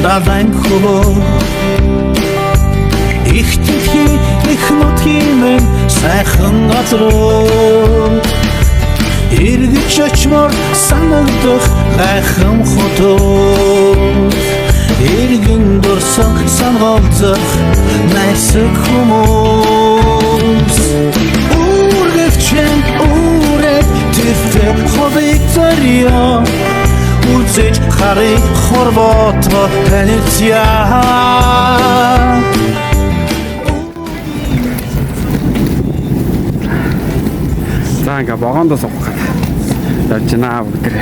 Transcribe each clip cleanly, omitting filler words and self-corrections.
дадан хөлөө их тэтхий их нутгийн сайхан газар эргэж очмоор санагдах гайхам хотоо эргэн дурсан сангаалзах найсаг хүмүүс үргэлжлэн үрээд тэвтэ ховыг зорьё үзэж харыг хорвото танилцяа за ингээ богондоо суух гээд явж байна бүгдээ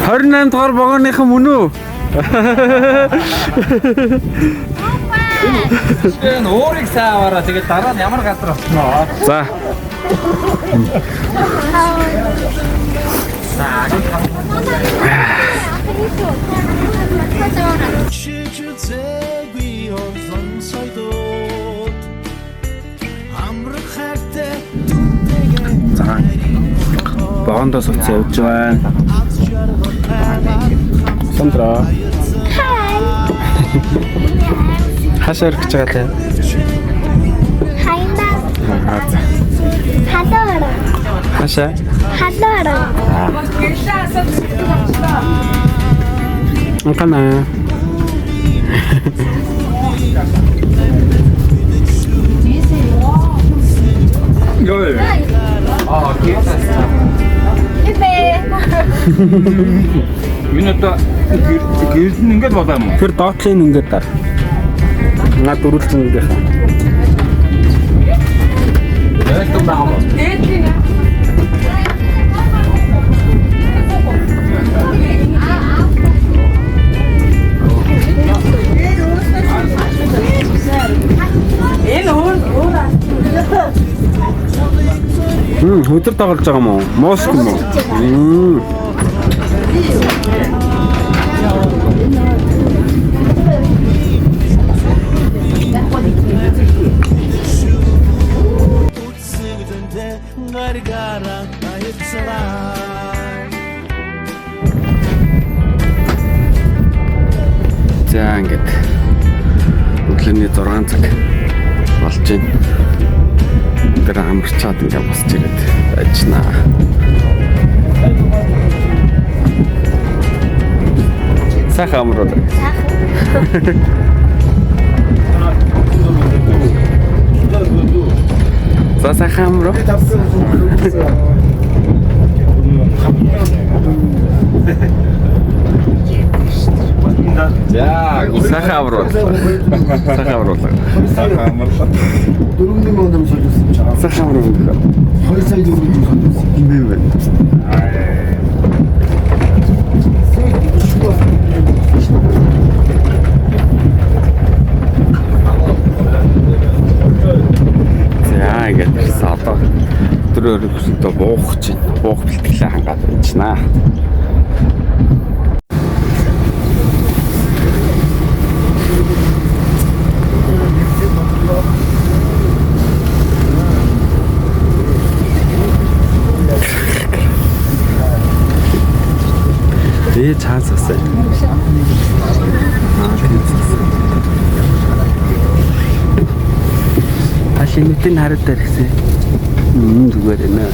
28 дугаар вагоныхан мөн үү? Энэ өөрийг саавараа тэгээд дараа нь ямар газар осноо. За. Богондоо сууц явж байна. Сандра. Хашаа ирэх гэж байгаа те. Хайна. Аа. Халуураа. Хашаа. Халуураа. Анкана. Ёо. Аа, кэсас. Энэ одоо гэрэл нь ингэж болоо юм уу? Тэр доотлын ингээд даа. Наад дөрүүлсэн ингээд хаа. Яг том байгаа юм. Энэ хөөра. Хөдөр дагалж байгаа юм уу? Моск юм уу? За ингээд өглөөний 6 цаг болж байна. Тэр амарчаад ингээд босч ирээд байжнаа. Сайхан амрууд. За сайхан амруу. За, сайхан амруу. Сайхан амруу. сайхан амарлаа. 4,000 он солиулсан чаа. Сайхан амруу. 2 сая төгрөг солиулсан. Юм бэ? За ингээд саадаа өдрөөр өсөлтөө буух чинь буух бэлтгэлээ хангаад байжнаа. Чаасаа. Ашигнэтэн хараад ирсэн. Зүгээр нэ.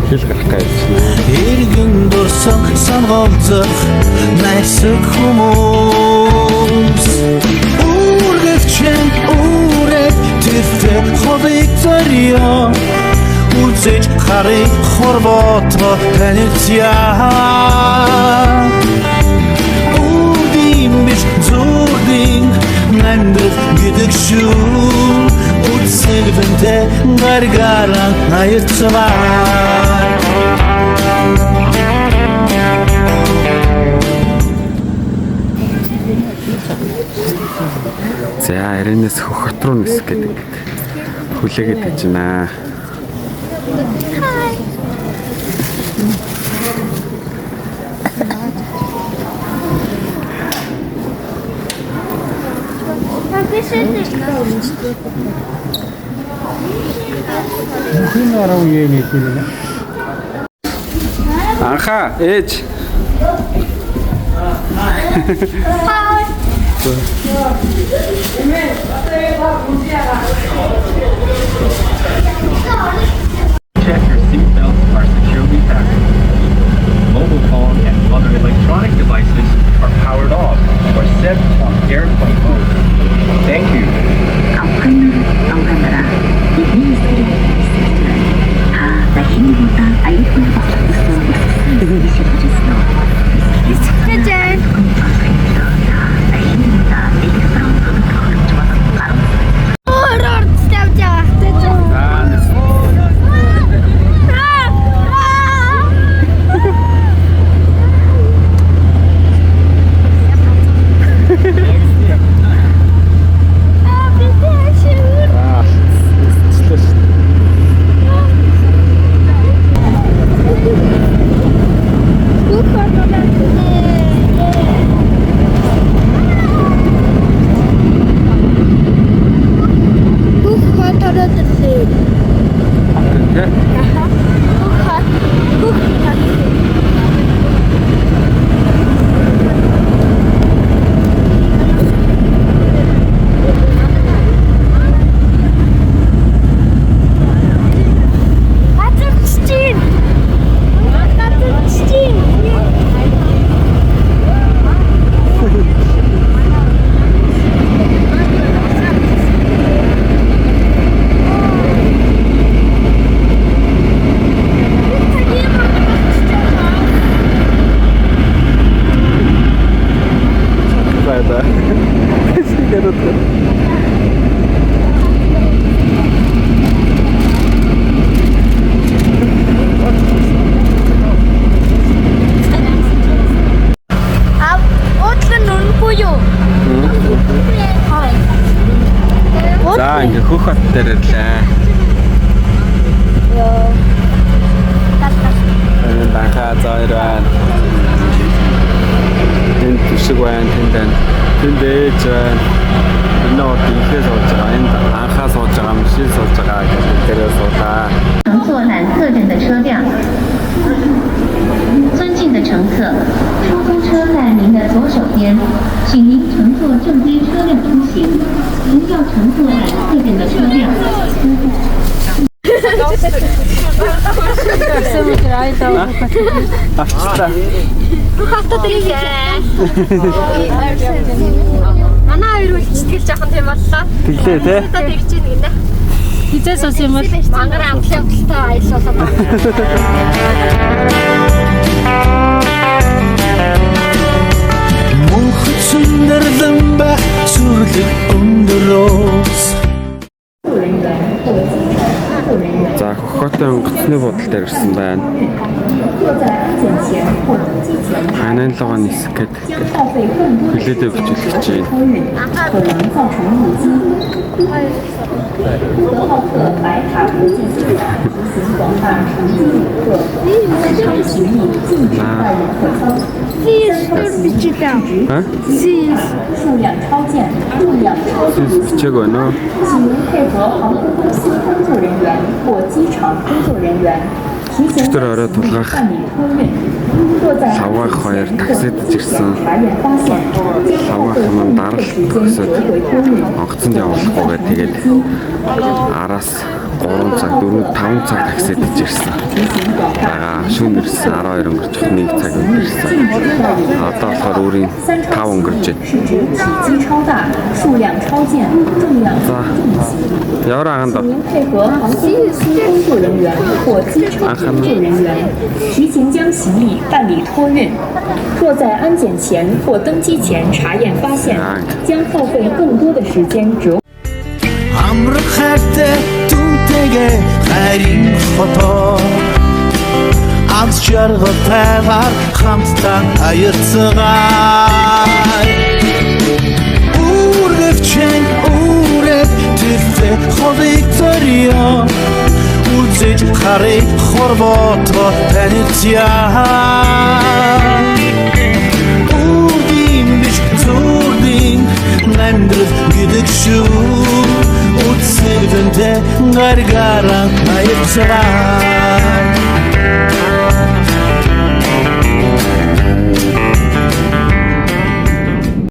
Хэл гарах гэж байна. эргэн дурсан сангаалзах найсаг хүмүүс үргэлжлэн үрээд тэвтэ ховыг зорьё үзэж харыг хорвото танилцяа үрдийн биш зүрдийн амьдрал гэдэг шүү үзэгдэнтэй гаргаран аяцваа За аринаас хөхөт руу нис гэдэг хүлээгээд гэж байна. Анхаа ээж. Check your seatbelts are securely fastened. Mobile phone and other electronic devices are powered off or set on airplane mode. Thank you. За ингээ хөх хот дээр ирлээ. Энэ дахиад зоёр байна. Энд түшиг байна, тэнд ээж байна. Энэ од инхээ сууж байгаа. Энд анхаа сууж байгаа, машин сууж байгаа гэдэг дээрээ суулаа. 乘坐蓝色阵的车辆。尊敬的乘客，出租车在您的左手边，请您乘坐正规车辆出行。您要乘坐蓝色阵的车辆。 Авчлаа. Манай хоёр үл сэтгэл жаахан тийм боллоо. Тэглээ те. Одоо тэгж ийн гинэ. Хизээс ус юм бол мангар амтлалтаа аялуулаад Мөнх цэндэрлэн байх сүрлэг өндөрөөс За хөхөтэй онгоцны бодол дээр ирсэн байна. Анан логоо нисгээд хилээдээ бичүүлж байна. 德浩特白塔国际机场出行广场场地旅客，日常行李禁止外人可操。数量超限，结果呢？请您配合航空公司工作人员或机场工作人员提前办理托运。Савгаах хоёр таксид ирсэн. Савгаах юм даралт төгсөд онгоцонд явуулахгүйгээ тэгээд араас 3 цаг 4 5 цаг таксид ирсэн. Бага шөнө ирсэн 12 өнгөрч 1 цаг ирсэн. Одоо болохоор өөрийн 5 өнгөрч байна. За. Яваа хандаа. 配合航空公司工作人员或机场工作人员提前将行李办理托运。若在安检前或登机前查验发现，将耗费更多的时间折。 Амрах хайртай түнтэйгээ хайрын хотоо Амс жаргалтайгаар хамтдаа аяцгаа Үргэвчэн үрэг тэрфэ холыг зорё Үзэж харыг хорвото танилцяа Үрдийн биш зүрдийн Намдрал гэдэг gargaran ayıp çırar